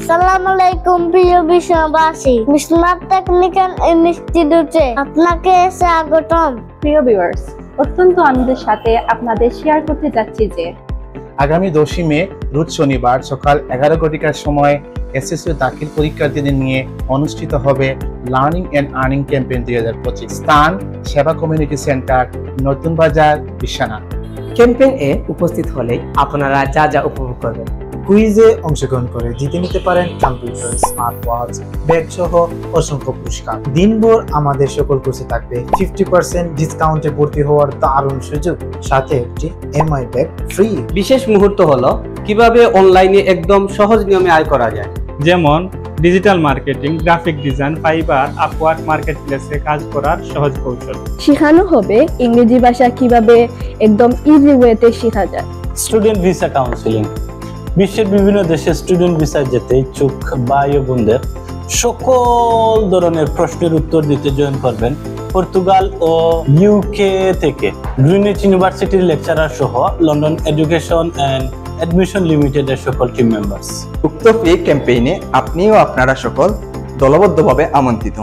আসসালামু আলাইকুম প্রিয় বিশ্ববাসী, বিশ্বনাথ টেকনিক্যাল ইনস্টিটিউটে আপনাকে স্বাগতম। প্রিয় ভিউয়ার্স, অত্যন্ত আনন্দের সাথে আপনাদের শেয়ার করতে যাচ্ছি যে আগামী 10 মে রোজ শনিবার সকাল 11 ঘটিকার সময় এসএসসি দাখিল পরীক্ষার্থীদের নিয়ে অনুষ্ঠিত হবে লার্নিং এন্ড আর্নিং ক্যাম্পেইন 2025। স্থান সেবা কমিউনিটি সেন্টার, নতুন বাজার, বিশ্বনাথ। ক্যাম্পেইনে উপস্থিত হলে আপনারা যা যা উপভোগ করবেন: কুইজে অংশগ্রহণ করে জিতে নিতে পারেন কম্পিউটার, স্মার্ট ওয়াচ, ব্যাগ সহ অসংখ্য পুরস্কার। দিনভর আমাদের সকল কোর্সে থাকবে 50% ডিসকাউন্টে ভর্তি হওয়ার দারুণ সুযোগ, সাথে একটি এমআই ব্যাগ ফ্রি। বিশেষ মুহূর্ত হলো কিভাবে অনলাইনে একদম সহজ নিয়মে আয় করা যায়, যেমন digital marketing, graphic design, Fiverr, Upwork মার্কেটপ্লেসে কাজ করার সহজ কৌশল। শেখানো হবে ইংরেজি ভাষা কিভাবে একদম ইজি ওয়েতে শেখা যায়। স্টুডেন্ট ভিসা কাউন্সিলিং, বিশ্বের বিভিন্ন দেশে স্টুডেন্ট ভিসা যেতে ইচ্ছুক ভাই ও বোনদের সকল ধরনের প্রশ্নের উত্তর দিতে জয়েন করবেন পর্তুগাল ও ইউকে থেকে গ্রিনিচ ইউনিভার্সিটির লেকচারার সহ লন্ডন এডুকেশন অ্যান্ড অ্যাডমিশন লিমিটেডের সকল টিম মেম্বার্স। উক্ত ফ্রি ক্যাম্পেইনে আপনি ও আপনারা সকল দলবদ্ধভাবে আমন্ত্রিত।